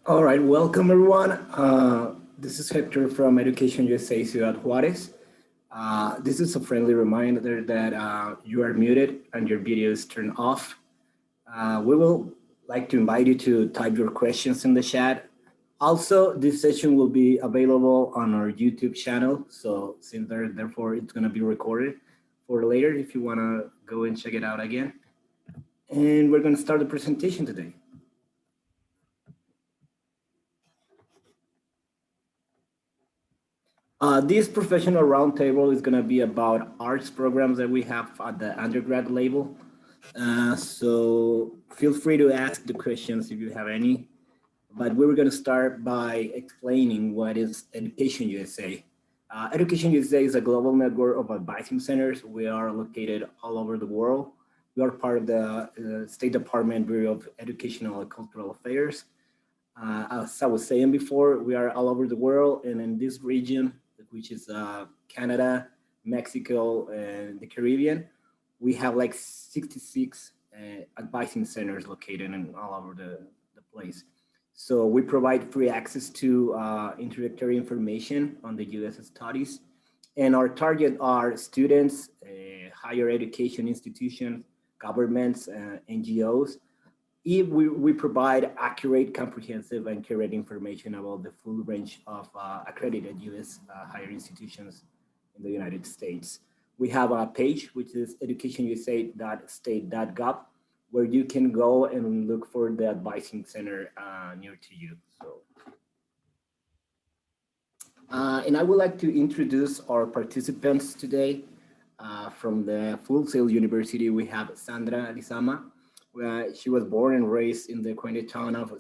All right, welcome everyone. This is Hector from Education USA Ciudad Juarez. This is a friendly reminder that you are muted and your video is turned off. We will like to invite you to type your questions in the chat. Also, this session will be available on our YouTube channel. So since therefore it's going to be recorded for later if you want to go and check it out again. And we're going to start the presentation today. This professional roundtable is going to be about arts programs that we have at the undergrad level. So feel free to ask the questions if you have any. But we were going to start by explaining what is Education USA. Education USA is a global network of advising centers. We are located all over the world. We are part of the State Department Bureau of Educational and Cultural Affairs. As I was saying before, we are all over the world, and in this region, which is Canada, Mexico, and the Caribbean, we have like 66 advising centers located in all over the place. So we provide free access to introductory information on the US studies. And our target are students, higher education institutions, governments, NGOs, if we provide accurate, comprehensive, and curated information about the full range of accredited U.S. Higher institutions in the United States. We have a page, which is educationusa.state.gov, where you can go and look for the advising center near to you. So, and I would like to introduce our participants today. From the Full Sail University, we have Sandra Lizama. She was born and raised in the quaint town of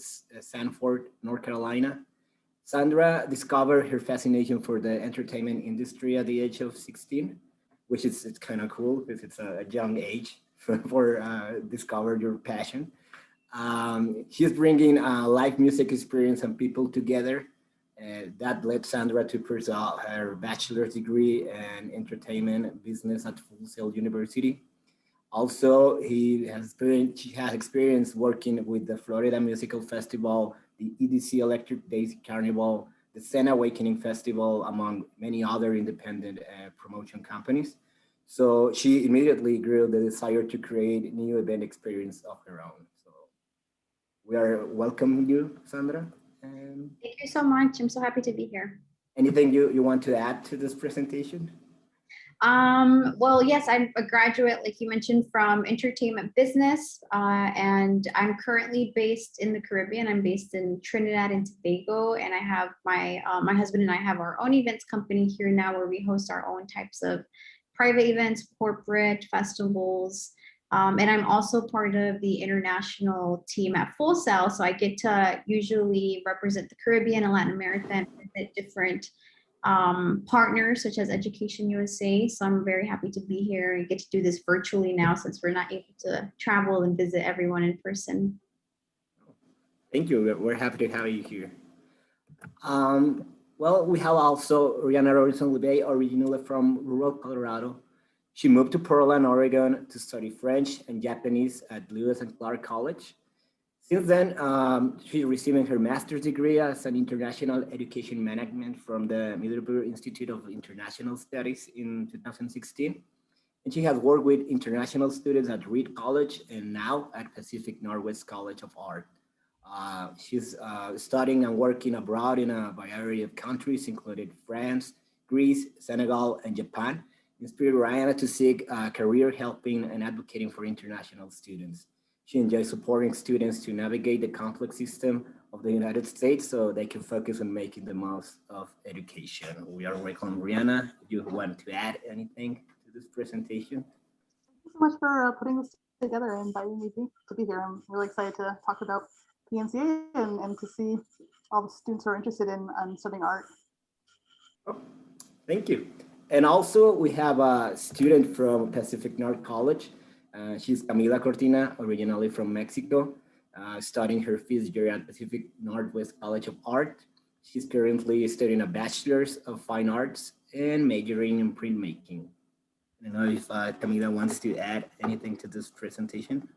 Sanford, North Carolina. Sandra discovered her fascination for the entertainment industry at the age of 16, which is it's kind of cool because it's a young age for discover your passion. She's bringing live music experience and people together. That led Sandra to pursue her bachelor's degree in entertainment business at Full Sail University. Also, she has experience working with the Florida Musical Festival, the EDC Electric Days Carnival, the Sen Awakening Festival, among many other independent promotion companies. So she immediately grew the desire to create new event experience of her own. So we are welcoming you, Sandra. And Thank you so much. I'm so happy to be here. anything you want to add to this presentation? Well, yes, I'm a graduate, like you mentioned, from entertainment business, and I'm currently based in the Caribbean. I'm based in Trinidad and Tobago, and I have my husband and I have our own events company here now, where we host our own types of private events, corporate festivals. And I'm also part of the international team at Full Sail, so I get to usually represent the Caribbean and Latin America and visit different partners such as Education USA. So I'm very happy to be here and get to do this virtually now since we're not able to travel and visit everyone in person. Thank you. We're happy to have you here. Well, we have also Rihanna Robinson-Lebey, originally from rural Colorado. She moved to Portland, Oregon to study French and Japanese at Lewis and Clark College. Since then, she's receiving her master's degree as an international education management from the Middlebury Institute of International Studies in 2016. And she has worked with international students at Reed College and now at Pacific Northwest College of Art. She's studying and working abroad in a variety of countries, including France, Greece, Senegal, and Japan, inspired Rihanna to seek a career helping and advocating for international students. She enjoys supporting students to navigate the complex system of the United States so they can focus on making the most of education. We are welcome, Rihanna. Do you want to add anything to this presentation? Thank you so much for putting this together and inviting me to be here. I'm really excited to talk about PNCA and to see all the students who are interested in studying art. Oh, thank you. And also we have a student from Pacific North College. She's Camila Cortina, originally from Mexico, studying her fifth year at Pacific Northwest College of Art. She's currently studying a bachelor's of fine arts and majoring in printmaking. I don't know if Camila wants to add anything to this presentation.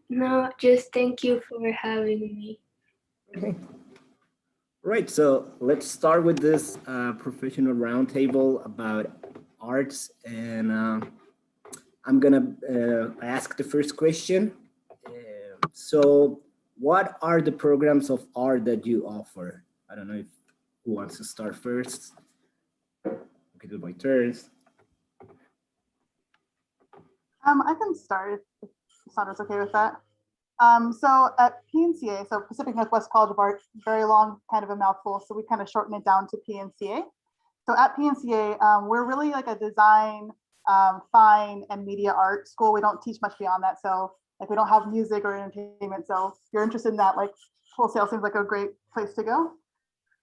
No, just thank you for having me. Okay. Right, so let's start with this professional roundtable about arts, and I'm gonna ask the first question. So, what are the programs of art that you offer? I don't know if who wants to start first. We can do by turns. I can start if Sandra's okay with that. So at PNCA, so Pacific Northwest College of Art, very long, kind of a mouthful, so we kind of shorten it down to PNCA. So at PNCA, we're really like a design, fine, and media art school. We don't teach much beyond that. So like we don't have music or entertainment. So if you're interested in that, like wholesale seems like a great place to go.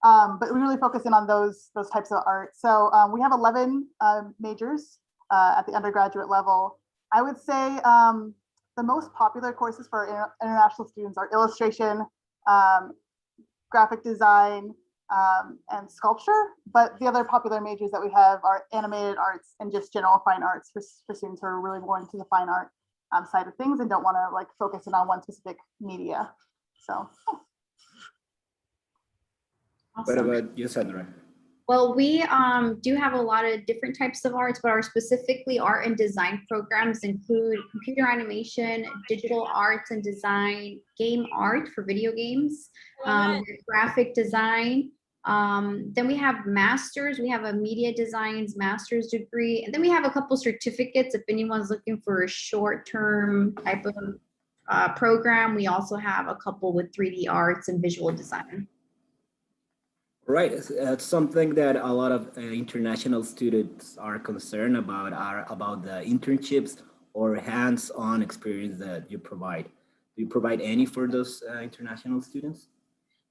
But we really focus in on those types of art. So we have 11 majors at the undergraduate level. I would say the most popular courses for international students are illustration, graphic design, and sculpture. But the other popular majors that we have are animated arts and just general fine arts for students who are really more into the fine art side of things and don't want to like focus in on one specific media. So. What Awesome. about you, Sandra? Well, we do have a lot of different types of arts, but our specifically art and design programs include computer animation, digital arts and design, game art for video games, graphic design. Then we have masters. We have a media designs master's degree, and then we have a couple certificates if anyone's looking for a short-term type of program. We also have a couple with 3D arts and visual design. Right, it's something that a lot of international students are concerned about are about the internships or hands-on experience that you provide. Do you provide any for those international students?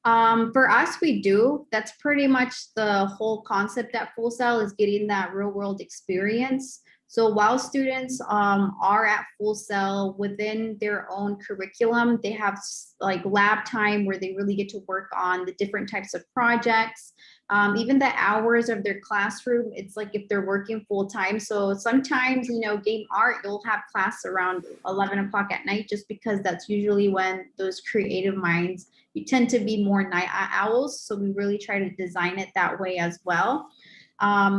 For us, we do. That's pretty much the whole concept at Full Sail is getting that real world experience. So while students are at Full Sail within their own curriculum, they have like lab time where they really get to work on the different types of projects. Even the hours of their classroom, it's like if they're working full time. So sometimes, you know, game art, you'll have class around 11 o'clock at night, just because that's usually when those creative minds, you tend to be more night owls. So we really try to design it that way as well.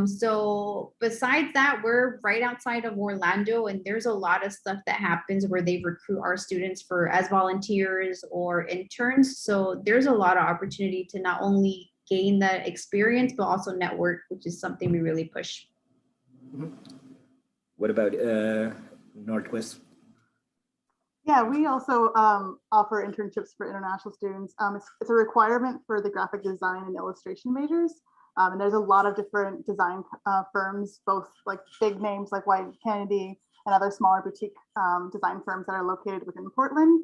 So besides that, we're right outside of Orlando, and there's a lot of stuff that happens where they recruit our students for as volunteers or interns. So there's a lot of opportunity to not only gain that experience, but also network, which is something we really push. Mm-hmm. What about Northwest? Yeah, we also offer internships for international students. It's a requirement for the graphic design and illustration majors. And there's a lot of different design firms, both like big names like White Kennedy and other smaller boutique design firms that are located within Portland.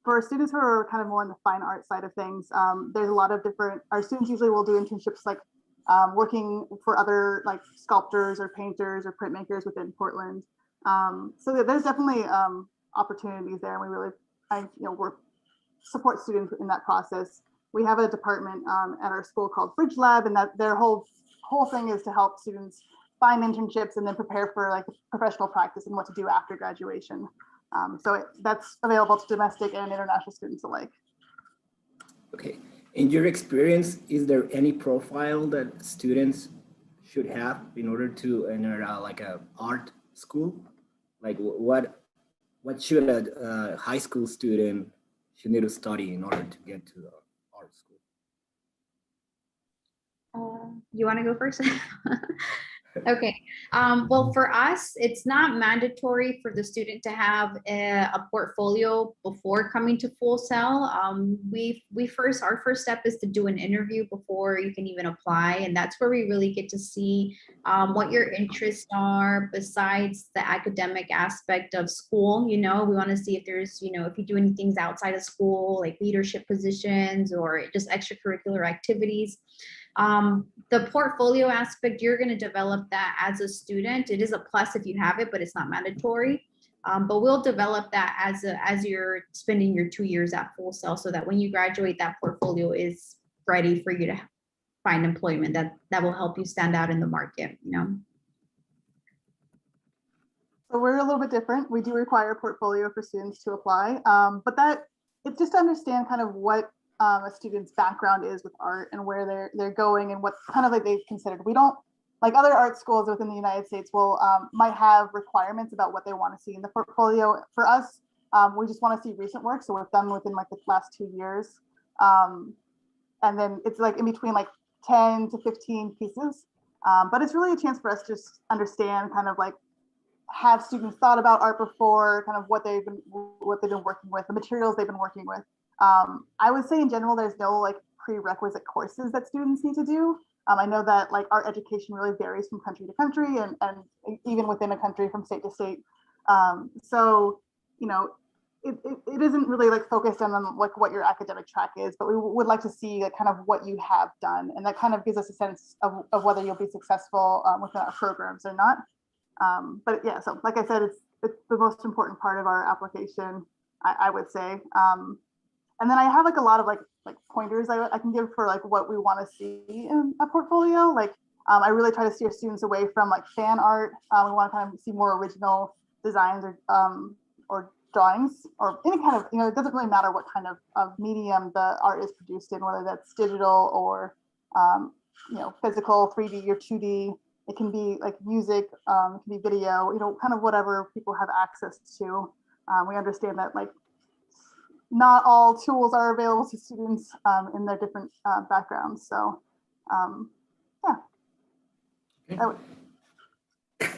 For students who are kind of more on the fine art side of things, there's a lot of different, our students usually will do internships like working for other like sculptors or painters or printmakers within Portland. So there's definitely opportunities there. And we really, work support students in that process. We have a department at our school called Bridge Lab, and that their whole thing is to help students find internships and then prepare for like professional practice and what to do after graduation. So that's available to domestic and international students alike. Okay. In your experience, is there any profile that students should have in order to enter like a art school? Like what should a high school student should need to study in order to get to art school? You want to go first? Okay. Well, for us, it's not mandatory for the student to have a portfolio before coming to Full Sail. Our first step is to do an interview before you can even apply, and that's where we really get to see what your interests are besides the academic aspect of school. You know, we want to see if there's, if you do any things outside of school, like leadership positions or just extracurricular activities. The portfolio aspect, you're going to develop that as a student. It is a plus if you have it, but it's not mandatory. But we'll develop that as you're spending your 2 years at Full Sail, so that when you graduate, that portfolio is ready for you to find employment that will help you stand out in the market. So we're a little bit different. We do require a portfolio for students to apply, but it's just to understand kind of what a student's background is with art and where they're going and what kind of like they've considered. We don't, like other art schools within the United States will might have requirements about what they want to see in the portfolio. For us, we just want to see recent work, so we're done within like the last 2 years, and then it's like in between like 10 to 15 pieces. But it's really a chance for us to just understand kind of like, have students thought about art before, kind of what they've been working with, the materials they've been working with. I would say in general, there's no like prerequisite courses that students need to do. I know that like art education really varies from country to country and even within a country from state to state. So, you know, it isn't really like focused on like what your academic track is, but we would like to see like kind of what you have done. And that kind of gives us a sense of whether you'll be successful within our programs or not. But yeah, so like I said, it's the most important part of our application, I would say. And then I have like a lot of like pointers I can give for like what we want to see in a portfolio. Like I really try to steer students away from like fan art. We want to kind of see more original designs or drawings or any kind of, you know, it doesn't really matter what kind of medium the art is produced in, whether that's digital or you know, physical, 3D or 2D. It can be like music, it can be video, you know, kind of whatever people have access to. We understand that like not all tools are available to students in their different backgrounds. So yeah. Okay.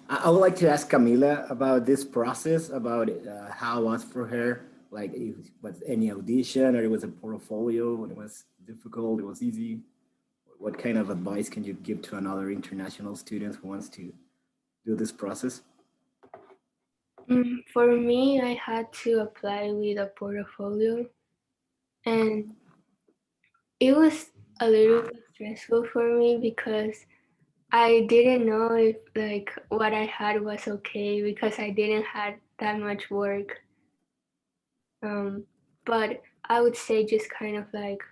I would like to ask Camila about this process, about how it was for her, like it was any audition or it was a portfolio, it was difficult, it was easy. What kind of advice can you give to another international student who wants to do this process? For me, I had to apply with a portfolio, and it was a little bit stressful for me because I didn't know if like what I had was okay because I didn't have that much work. But I would say just kind of like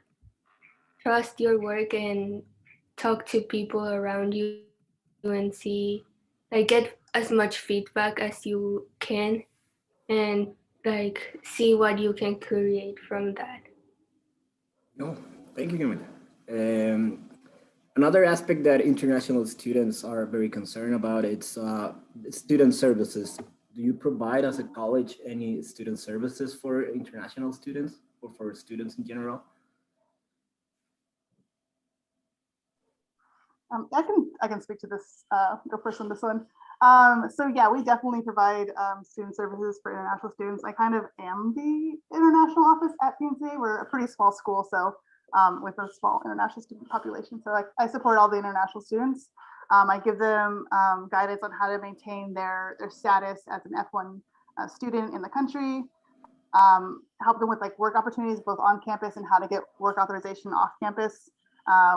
trust your work and talk to people around you and see, like get as much feedback as you can and like see what you can create from that. No, thank you, Camila. Another aspect that international students are very concerned about, it's student services. Do you provide as a college any student services for international students or for students in general? I can speak to this, go first on this one. So yeah, we definitely provide student services for international students. I kind of am the international office at PNCA. We're a pretty small school, so with a small international student population. So I support all the international students. I give them guidance on how to maintain their status as an F1 student in the country. Help them with like work opportunities both on campus and how to get work authorization off campus.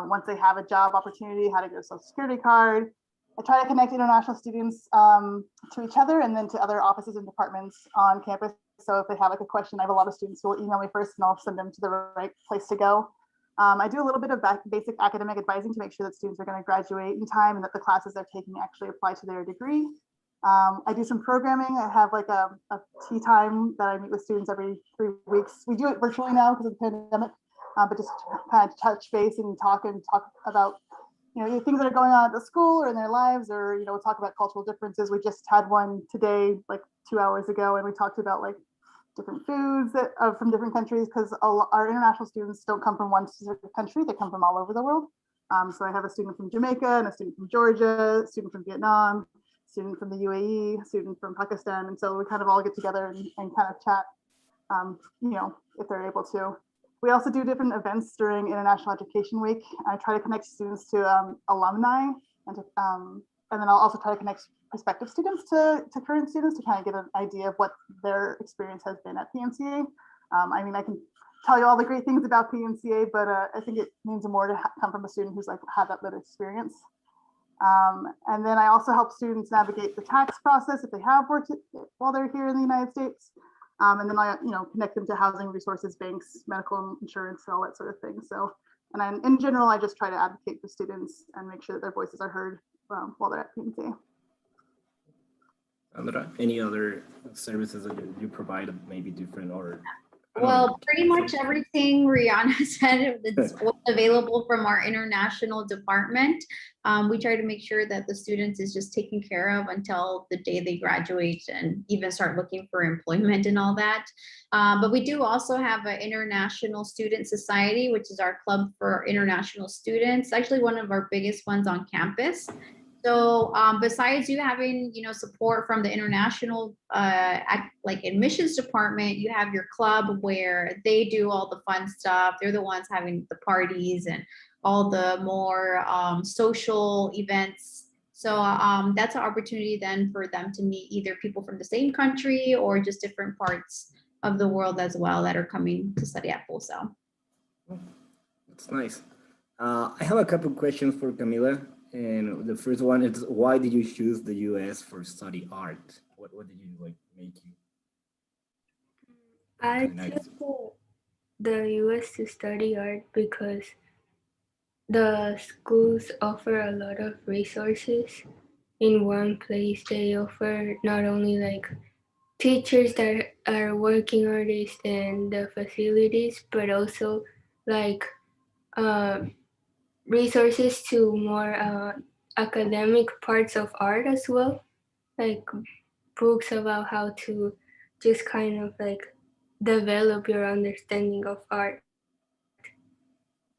Once they have a job opportunity, how to get a social security card. I try to connect international students to each other and then to other offices and departments on campus. So if they have like a question, I have a lot of students who will email me first and I'll send them to the right place to go. I do a little bit of basic academic advising to make sure that students are going to graduate in time and that the classes they're taking actually apply to their degree. I do some programming. I have like a tea time that I meet with students every 3 weeks. We do it virtually now because of the pandemic, but just kind of touch base and talk about, you know, things that are going on at the school or in their lives, or, you know, we'll talk about cultural differences. We just had one today, like 2 hours ago, and we talked about like different foods that from different countries, because our international students don't come from one specific country, they come from all over the world. So I have a student from Jamaica and a student from Georgia, a student from Vietnam, student from the UAE, student from Pakistan. And so we kind of all get together and kind of chat, you know, if they're able to. We also do different events during International Education Week. I try to connect students to alumni and then I'll also try to connect prospective students to current students to kind of get an idea of what their experience has been at PNCA. I mean, I can tell you all the great things about PNCA, but I think it means more to come from a student who's like had that lived experience. And then I also help students navigate the tax process if they have worked while they're here in the United States. And then I, you know, connect them to housing resources, banks, medical insurance, all that sort of thing. So, and in general, I just try to advocate for students and make sure that their voices are heard while they're at PNCA. Sandra, any other services that you provide maybe different or I don't Well, know. pretty much everything Rihanna said that's what's available from our international department. We try to make sure that the students is just taken care of until the day they graduate and even start looking for employment and all that. But we do also have an International Student Society, which is our club for international students, actually one of our biggest ones on campus. So besides you having, support from the international like admissions department, you have your club where they do all the fun stuff. They're the ones having the parties and all the more social events. So that's an opportunity then for them to meet either people from the same country or just different parts of the world as well that are coming to study at Full Sail. That's nice. I have a couple questions for Camila. And the first one is, why did you choose the US for study art? What did you like make you? I United chose States? the US to study art because the schools offer a lot of resources in one place. They offer not only like teachers that are working artists and the facilities, but also like uh, resources to more academic parts of art as well, like books about how to just kind of like develop your understanding of art.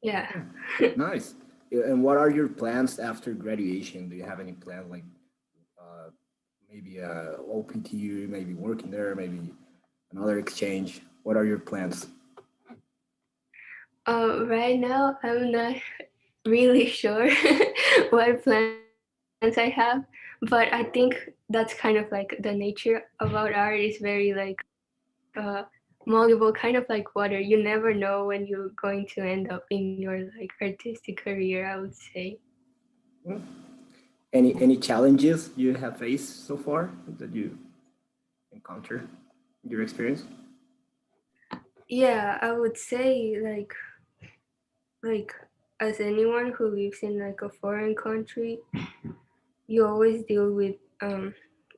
Yeah. Nice. Yeah, and what are your plans after graduation? Do you have any plans like uh, maybe OPT, maybe working there, maybe another exchange? What are your plans? Right now, I'm not really sure what plans I have, but I think that's kind of like the nature about art is very like malleable, kind of like water. You never know when you're going to end up in your like artistic career, I would say. Hmm? Any challenges you have faced so far that you encounter in your experience? Yeah, I would say like as anyone who lives in like a foreign country, you always deal with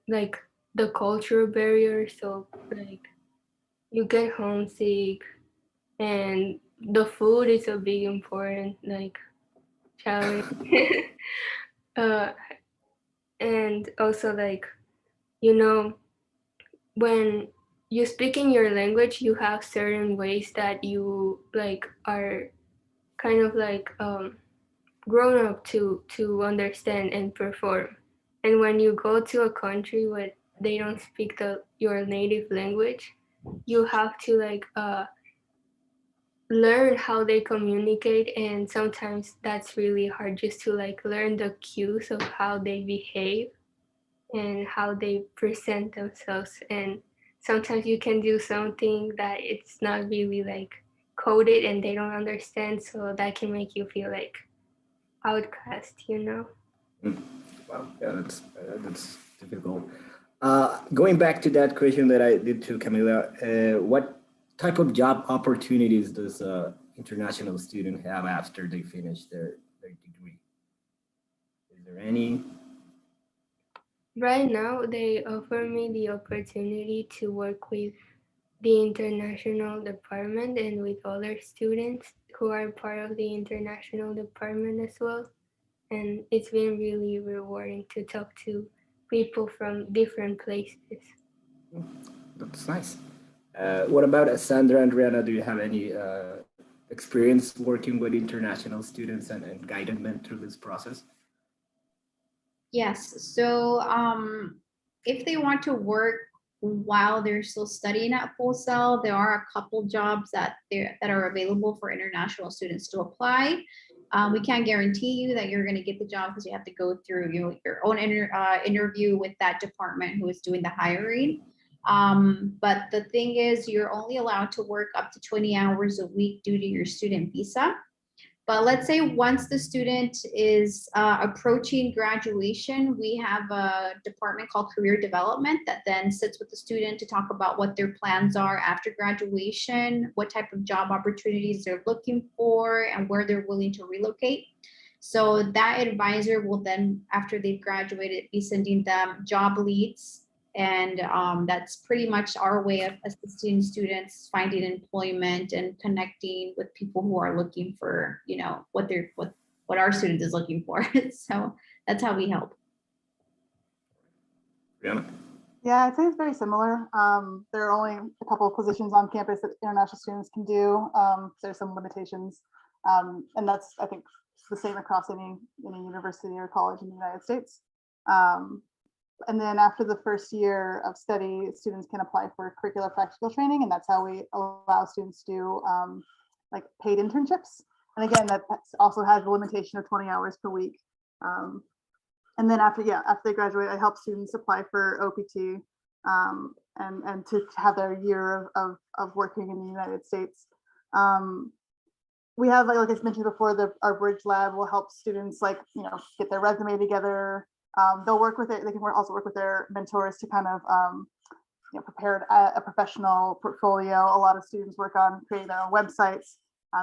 like the cultural barrier. So like you get homesick, and the food is a big important like challenge. uh, and also like you know when you speak in your language, you have certain ways that you like are kind of like grown up to understand and perform. And when you go to a country where they don't speak your native language, you have to like learn how they communicate, and sometimes that's really hard just to like learn the cues of how they behave and how they present themselves. And sometimes you can do something that it's not really like coded and they don't understand, so that can make you feel like outcast. Mm. Wow, yeah, that's difficult. Going back to that question that I did to Camila, what type of job opportunities does a international student have after they finish their degree? Is there any? Right now, they offer me the opportunity to work with the international department and with other students who are part of the international department as well. And it's been really rewarding to talk to people from different places. That's nice. What about Sandra and Rihanna? Do you have any experience working with international students and guiding them through this process? Yes. So if they want to work while they're still studying at Full Sail, there are a couple jobs that are available for international students to apply. We can't guarantee you that you're going to get the job because you have to go through your own interview with that department who is doing the hiring. But the thing is, you're only allowed to work up to 20 hours a week due to your student visa. But let's say once the student is approaching graduation, we have a department called career development that then sits with the student to talk about what their plans are after graduation, what type of job opportunities they're looking for, and where they're willing to relocate. So that advisor will then, after they've graduated, be sending them job leads And that's pretty much our way of assisting students finding employment and connecting with people who are looking for, you know, what our student is looking for. So that's how we help. Brianna? Yeah, I'd say it's very similar. There are only a couple of positions on campus that international students can do. There's some limitations, and that's, I think, the same across any university or college in the United States. And then after the first year of study, students can apply for curricular practical training, and that's how we allow students to do like paid internships. And again, that also has a limitation of 20 hours per week. And then after they graduate, I help students apply for OPT and to have their year of working in the United States. We have, like I mentioned before, our Bridge Lab will help students, like, you know, get their resume together. They'll work with it. They can also work with their mentors to kind of you know, prepare a professional portfolio. A lot of students work on creating their own websites,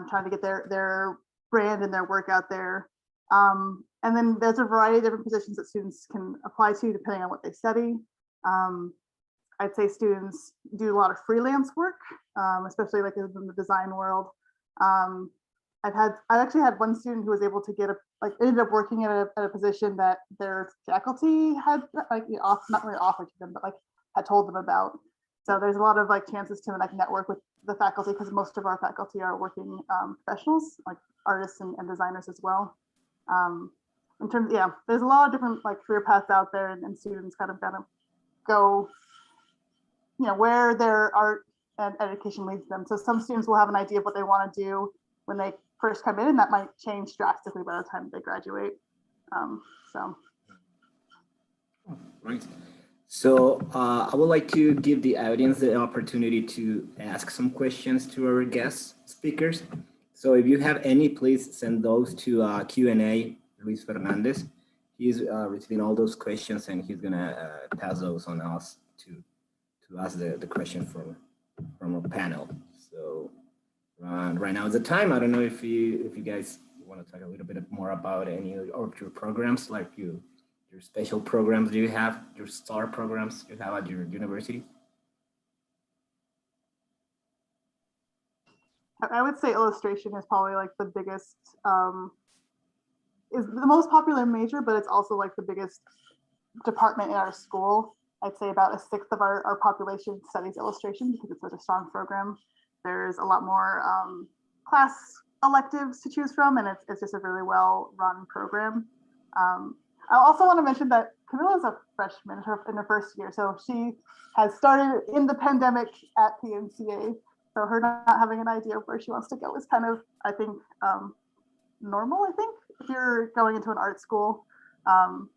trying to get their brand and their work out there. And then there's a variety of different positions that students can apply to depending on what they study. I'd say students do a lot of freelance work, especially like in the design world. I actually had one student who was able to get ended up working at a position that their faculty had not really offered to them, but like had told them about. So there's a lot of like chances to like network with the faculty, because most of our faculty are working professionals, like artists and designers as well. In terms, there's a lot of different like career paths out there, and students kind of go, you know, where their art and education leads them. So some students will have an idea of what they want to do when they first come in, and that might change drastically by the time they graduate. Right. So I would like to give the audience the opportunity to ask some questions to our guest speakers. So if you have any, please send those to Q&A Luis Fernandez. He's receiving all those questions, and he's gonna pass those on us to ask the question from a panel. So right now is the time. I don't know if you guys want to talk a little bit more about any of your programs, like your special programs you have, your star programs you have at your university. I would say illustration is probably like the biggest, is the most popular major, but it's also like the biggest department in our school. I'd say about a sixth of our population studies illustration because it's such a strong program. There's a lot more class electives to choose from, and it's just a really well run program. I also want to mention that Camilla is a freshman in her first year, so she has started in the pandemic at PNCA. So her not having an idea of where she wants to go is kind of, I think, normal, I think, if you're going into an art school. And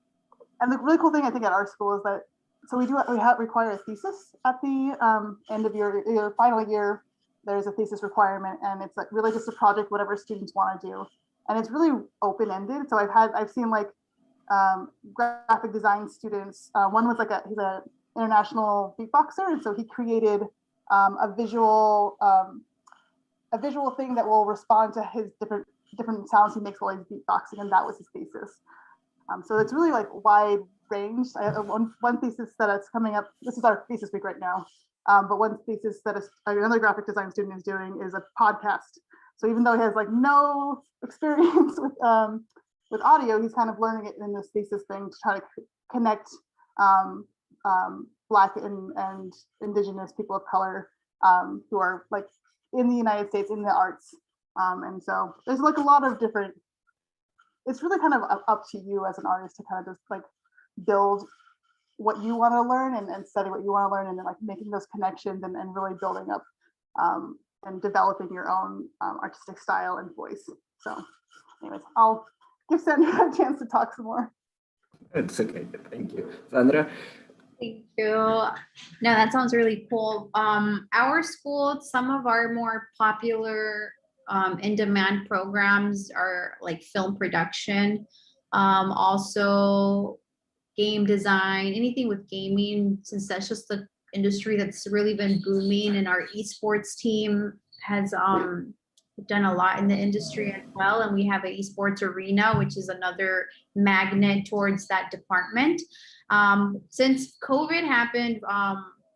the really cool thing I think at our school is that, so we require a thesis at the end of your final year. There's a thesis requirement, and it's like really just a project, whatever students want to do. And it's really open-ended. So I've seen like graphic design students. One was like he's an international beatboxer, and so he created a visual thing that will respond to his different sounds he makes while he's beatboxing, and that was his thesis. So it's really like wide range. I have one thesis that is coming up. This is our thesis week right now. But one thesis that another graphic design student is doing is a podcast. So even though he has like no experience with audio, he's kind of learning it in this thesis thing to try to connect Black and Indigenous people of color who are like in the United States in the arts. And so there's like a lot of different, it's really kind of up to you as an artist to kind of just like build what you want to learn and study what you want to learn, and then like making those connections and really building up and developing your own artistic style and voice. So anyways, I'll give Sandra a chance to talk some more. It's okay, thank you. Sandra? Thank you. No, that sounds really cool. Our school, some of our more popular in-demand programs are like film production, also game design, anything with gaming, since that's just the industry that's really been booming. And our esports team has done a lot in the industry as well. And we have an esports arena, which is another magnet towards that department. Since COVID happened,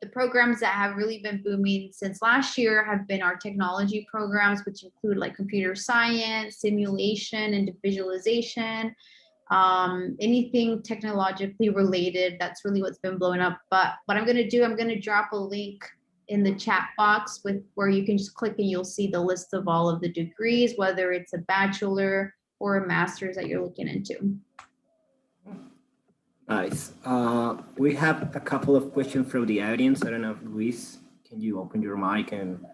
the programs that have really been booming since last year have been our technology programs, which include like computer science, simulation, and visualization. Anything technologically related, that's really what's been blowing up. But what I'm going to do, I'm going to drop a link in the chat box with where you can just click and you'll see the list of all of the degrees, whether it's a bachelor or a master's that you're looking into. Nice. We have a couple of questions from the audience. I don't know if Luis, can you open your mic and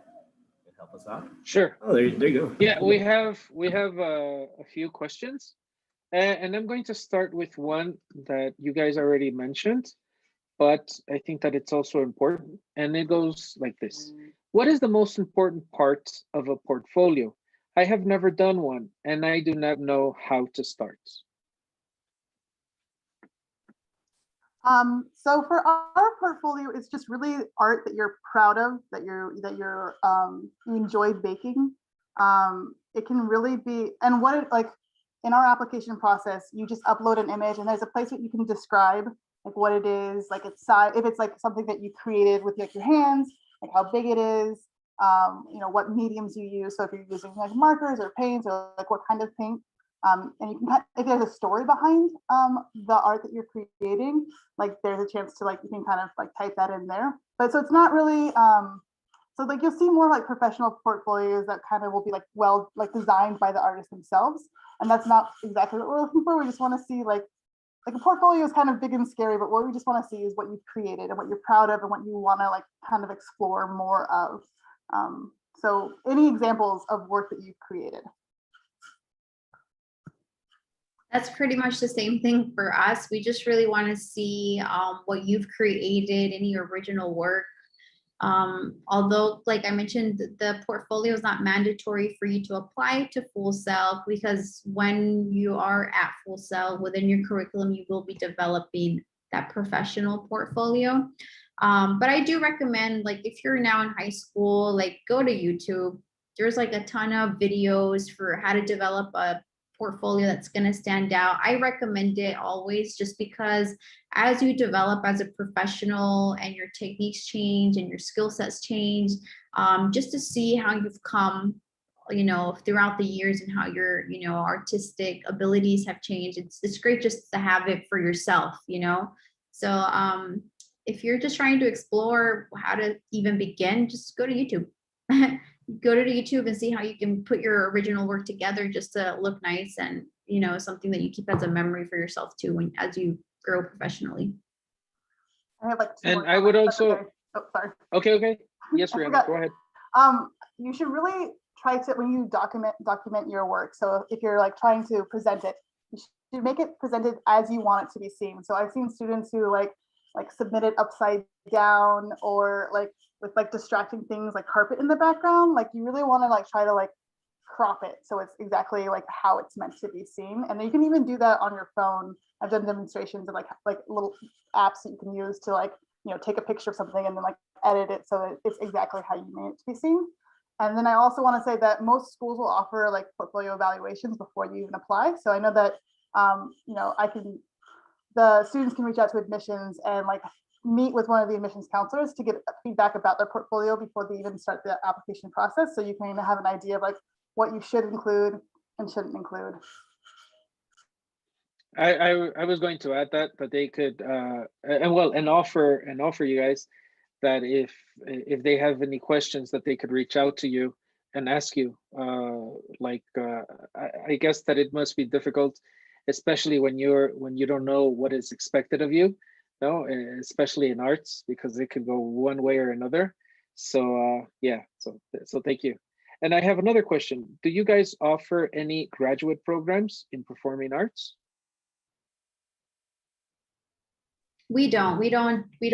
help us out? Sure. Oh, there you go. Yeah, we have a few questions, and I'm going to start with one that you guys already mentioned, but I think that it's also important, and it goes like this. What is the most important part of a portfolio? I have never done one, and I do not know how to start. So for our portfolio, it's just really art that you're proud of, that you enjoy baking. It can really be, and what it like in our application process, you just upload an image, and there's a place that you can describe like what it is, like its size, if it's like something that you created with like your hands, like how big it is, you know, what mediums you use. So if you're using like markers or paints or like what kind of paint. And you can, if there's a story behind the art that you're creating, like there's a chance to like, you can kind of like type that in there. But so it's not really, so like you'll see more like professional portfolios that kind of will be like, well, like designed by the artists themselves. And that's not exactly what we're looking for. We just want to see like a portfolio is kind of big and scary, but what we just want to see is what you've created and what you're proud of and what you want to like kind of explore more of. So any examples of work that you've created? That's pretty much the same thing for us. We just really want to see what you've created, any original work. Although, like I mentioned, the portfolio is not mandatory for you to apply to Full Sail, because when you are at Full Sail within your curriculum, you will be developing that professional portfolio. But I do recommend, like, if you're now in high school, like go to YouTube. There's like a ton of videos for how to develop a portfolio that's going to stand out. I recommend it always, just because as you develop as a professional and your techniques change and your skill sets change, just to see how you've come, you know, throughout the years and how your, you know, artistic abilities have changed. It's great just to have it for yourself, you know. So if you're just trying to explore how to even begin, just go to YouTube. Go to YouTube and see how you can put your original work together just to look nice, and, you know, something that you keep as a memory for yourself too when as you grow professionally. I have like And I would also, okay. Oh, sorry. okay. Yes, Rihanna, go ahead. You should really try to, when you document your work. So if you're like trying to present it, you should make it presented as you want it to be seen. So I've seen students who like submit it upside down, or like with like distracting things like carpet in the background. Like you really want to like try to like crop it so it's exactly like how it's meant to be seen. And then you can even do that on your phone. I've done demonstrations of like little apps that you can use to like, you know, take a picture of something and then like edit it so that it's exactly how you made it to be seen. And then I also want to say that most schools will offer like portfolio evaluations before you even apply. So I know that you know, the students can reach out to admissions and like meet with one of the admissions counselors to get feedback about their portfolio before they even start the application process. So you can have an idea of like what you should include and shouldn't include. I was going to add that they could and offer you guys that if they have any questions that they could reach out to you and ask you. I guess that it must be difficult, especially when you don't know what is expected of you, no, especially in arts, because it could go one way or another. So yeah, so thank you. And I have another question. Do you guys offer any graduate programs in performing arts? We don't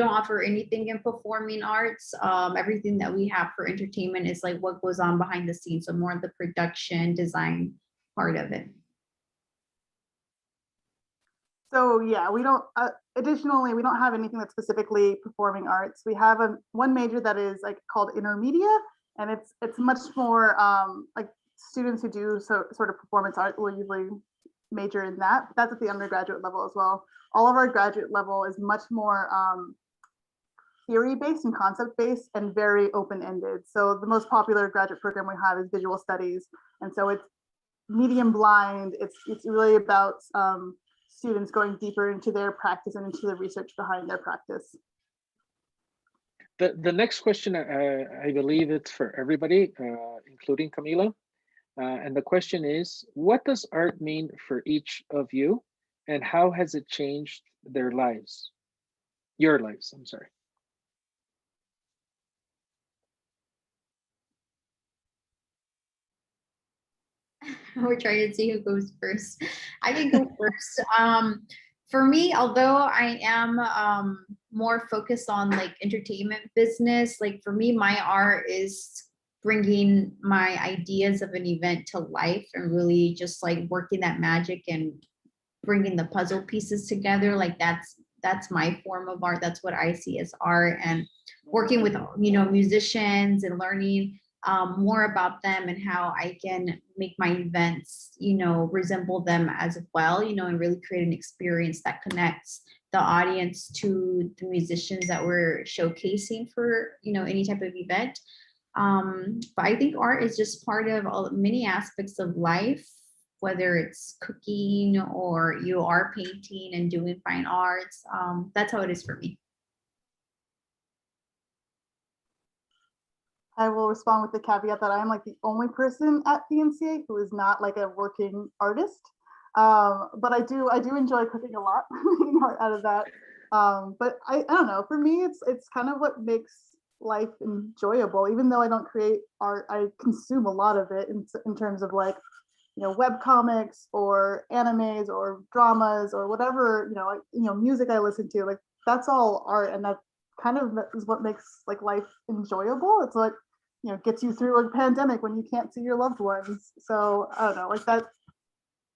offer anything in performing arts. Everything that we have for entertainment is like what goes on behind the scenes, so more of the production design part of it. So yeah, we don't, additionally, we don't have anything that's specifically performing arts. We have one major that is like called intermedia, and it's much more like students who do sort of performance art will usually major in that. That's at the undergraduate level as well. All of our graduate level is much more theory-based and concept-based and very open-ended. So the most popular graduate program we have is visual studies. And so it's medium blind. It's really about students going deeper into their practice and into the research behind their practice. The next question, I believe it's for everybody, including Camila. And the question is, what does art mean for each of you, and how has it changed their lives? Your lives, I'm sorry. We're trying to see who goes first. I can go first. For me, although I am more focused on like entertainment business, like for me, my art is bringing my ideas of an event to life and really just like working that magic and bringing the puzzle pieces together. Like that's my form of art. That's what I see as art, and working with, you know, musicians and learning more about them and how I can make my events, you know, resemble them as well, you know, and really create an experience that connects the audience to the musicians that we're showcasing for, you know, any type of event. But I think art is just part of many aspects of life, whether it's cooking or you are painting and doing fine arts. That's how it is for me. I will respond with the caveat that I'm like the only person at the NCAC who is not like a working artist. But I do enjoy cooking a lot out of that. But I don't know, for me, it's kind of what makes life enjoyable. Even though I don't create art, I consume a lot of it in terms of like, you know, web comics or animes or dramas or whatever, music I listen to, like that's all art. And that kind of is what makes like life enjoyable. It's like, you know, gets you through a pandemic when you can't see your loved ones. So I don't know, like that.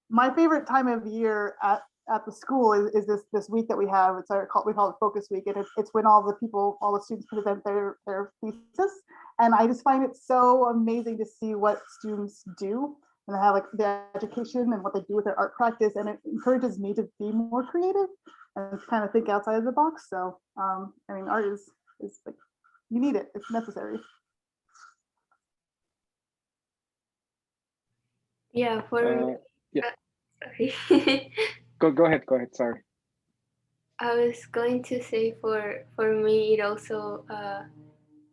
My favorite time of year at the school is this week that we have. We call it Focus Week, and it's when all the students present their thesis, and I just find it so amazing to see what students do, and they have like the education and what they do with their art practice, and it encourages me to be more creative and kind of think outside of the box. So I mean, art is like, you need it, it's necessary. Yeah, for yeah. Sorry. Go ahead. Sorry. I was going to say for me, it also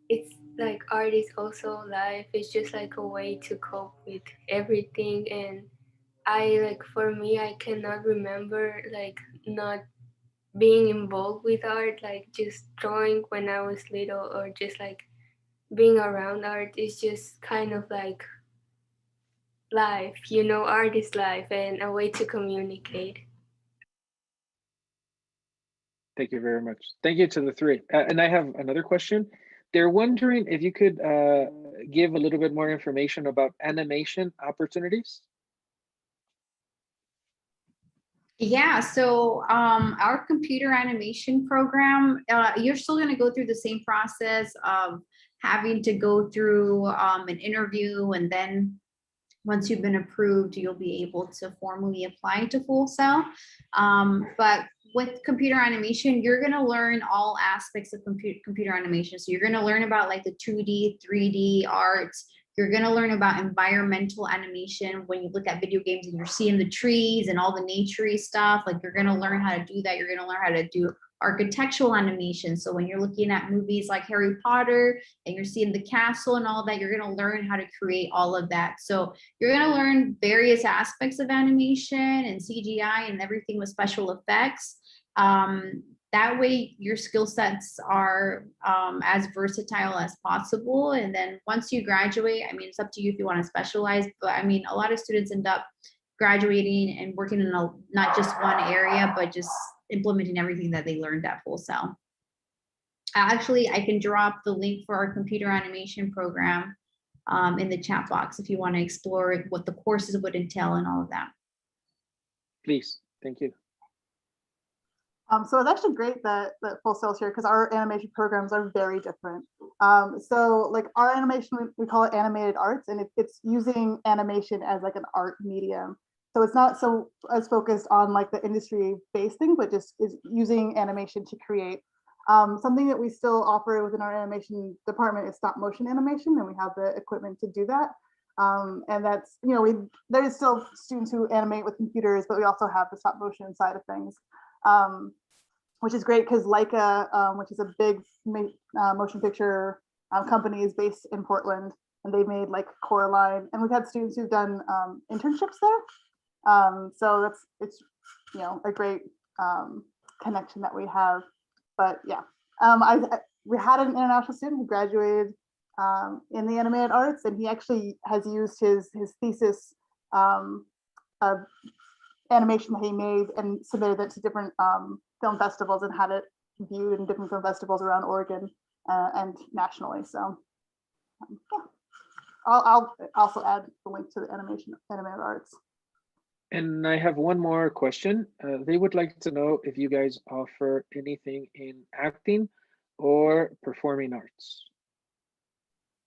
it's like art is also life. It's just like a way to cope with everything. And for me, I cannot remember like not being involved with art, like just drawing when I was little, or just like being around art is just kind of like life, art is life and a way to communicate. Thank you very much. Thank you to the three. And I have another question. They're wondering if you could give a little bit more information about animation opportunities. Yeah, so our computer animation program, you're still going to go through the same process of having to go through an interview, and then once you've been approved, you'll be able to formally apply to Full Sail. But with computer animation, you're going to learn all aspects of computer animation. So you're going to learn about like the 2D, 3D arts. You're going to learn about environmental animation. When you look at video games and you're seeing the trees and all the naturey stuff, like you're going to learn how to do that. You're going to learn how to do architectural animation. So when you're looking at movies like Harry Potter and you're seeing the castle and all that, you're going to learn how to create all of that. So you're going to learn various aspects of animation and CGI and everything with special effects. That way your skill sets are as versatile as possible. And then once you graduate, I mean, it's up to you if you want to specialize, but I mean, a lot of students end up graduating and working in not just one area, but just implementing everything that they learned at Full Sail. Actually, I can drop the link for our computer animation program in the chat box if you want to explore what the courses would entail and all of that. Please, thank you. So it's actually great that Full Sail's here because our animation programs are very different. So like our animation, we call it animated arts, and it's using animation as like an art medium. So it's not so as focused on like the industry-based thing, but just is using animation to create. Something that we still offer within our animation department is stop motion animation, and we have the equipment to do that. And that's, you know, there's still students who animate with computers, but we also have the stop motion side of things. Which is great because Leica, which is a big motion picture company, is based in Portland, and they made like Coraline, and we've had students who've done internships there. So it's you know, a great connection that we have. But yeah, we had an international student who graduated in the animated arts, and he actually has used his thesis animation that he made and submitted it to different film festivals and had it viewed in different film festivals around Oregon and nationally. So yeah, I'll also add the link to the animated arts. And I have one more question. They would like to know if you guys offer anything in acting or performing arts.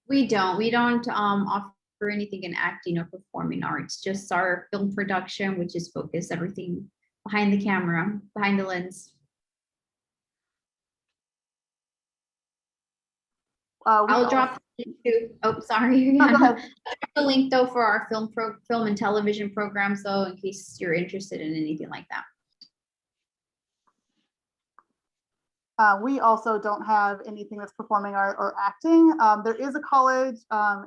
We don't offer anything in acting or performing arts, just our film production, which is focused everything behind the camera, behind the lens. I'll drop the link too. Oh, sorry. Oh, go ahead. The link though for our film and television programs, though, in case you're interested in anything like that. We also don't have anything that's performing art or acting. There is a college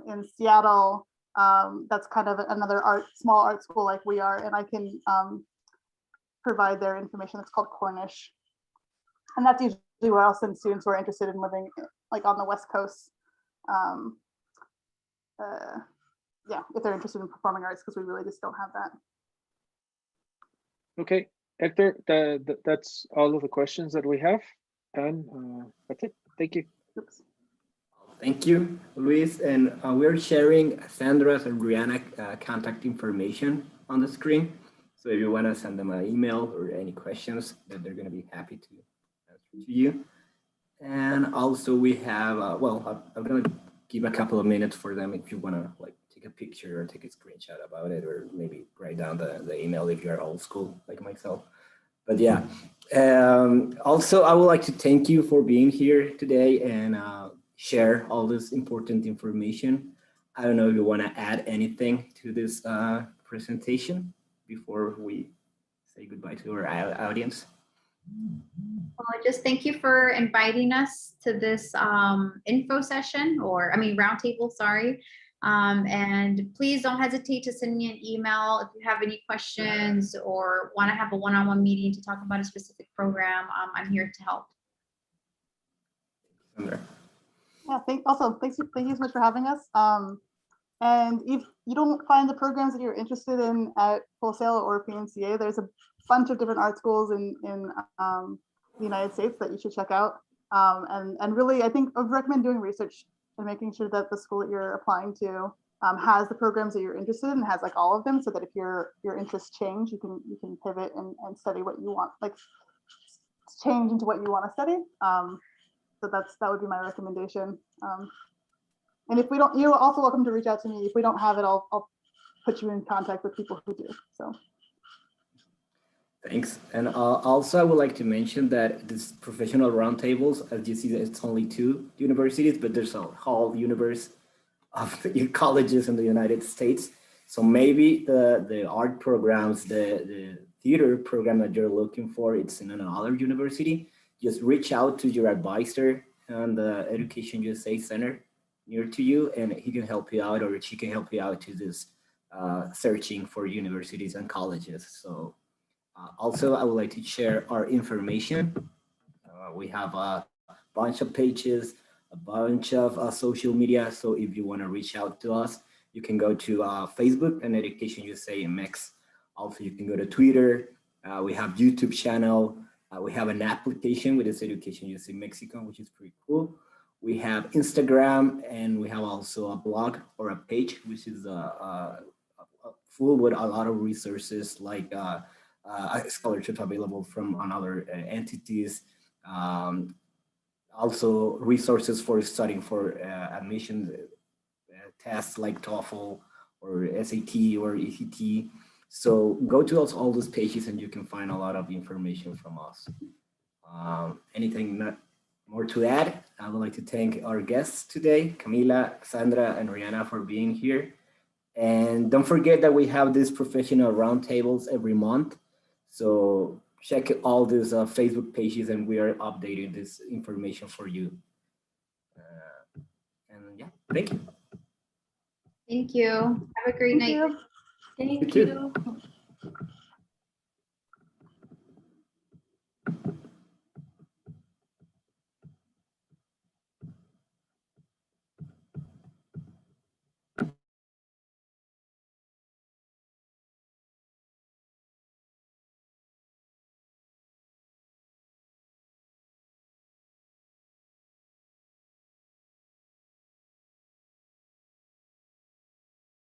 in Seattle that's kind of another small art school like we are, and I can provide their information. It's called Cornish, and that's usually where I'll send students who are interested in living like on the West Coast. Yeah, if they're interested in performing arts, because we really just don't have that. Okay, Hector, that's all of the questions that we have. And that's it. Thank you. Oops. Thank you, Luis. And we're sharing Sandra's and Brianna contact information on the screen. So if you want to send them an email or any questions, that they're going to be happy to answer to you. And also we have, well, I'm going to give a couple of minutes for them if you want to like take a picture or take a screenshot about it, or maybe write down the email if you're old school like myself. But yeah, also I would like to thank you for being here today and share all this important information. I don't know if you want to add anything to this presentation before we say goodbye to our audience. Well, just thank you for inviting us to this info session, or I mean roundtable, sorry. And please don't hesitate to send me an email if you have any questions or want to have a one-on-one meeting to talk about a specific program. I'm here to help. Yeah, thank you so much for having us. And if you don't find the programs that you're interested in at Full Sail or PNCA, there's a bunch of different art schools in the United States that you should check out. And really, I think I would recommend doing research and making sure that the school that you're applying to has the programs that you're interested in, has like all of them, so that if your interests change, you can pivot and study what you want, like change into what you want to study. So that would be my recommendation. And if we don't, you're also welcome to reach out to me. If we don't have it, I'll put you in contact with people who do. So. Thanks. And also I would like to mention that this professional roundtables, as you see, it's only 2 universities, but there's a whole universe of colleges in the United States. So maybe the art programs, the theater program that you're looking for, it's in another university. Just reach out to your advisor on the Education USA Center near to you, and he can help you out, or she can help you out to this searching for universities and colleges. So also, I would like to share our information. We have a bunch of pages, a bunch of social media. So if you want to reach out to us, you can go to Facebook and Education USA MX. Also, you can go to Twitter. We have YouTube channel. We have an application with this Education USA Mexico, which is pretty cool. We have Instagram, and we have also a blog or a page, which is full with a lot of resources like scholarships available from another entities. Also resources for studying for admission tests like TOEFL or SAT or ECT. So go to all those pages and you can find a lot of information from us. Anything not more to add? I would like to thank our guests today, Camila, Sandra, and Rihanna, for being here. And don't forget that we have these professional roundtables every month. So check all these Facebook pages and we are updating this information for you. And yeah, thank you. Thank you. Have a great Thank night. you. Thank You you. too.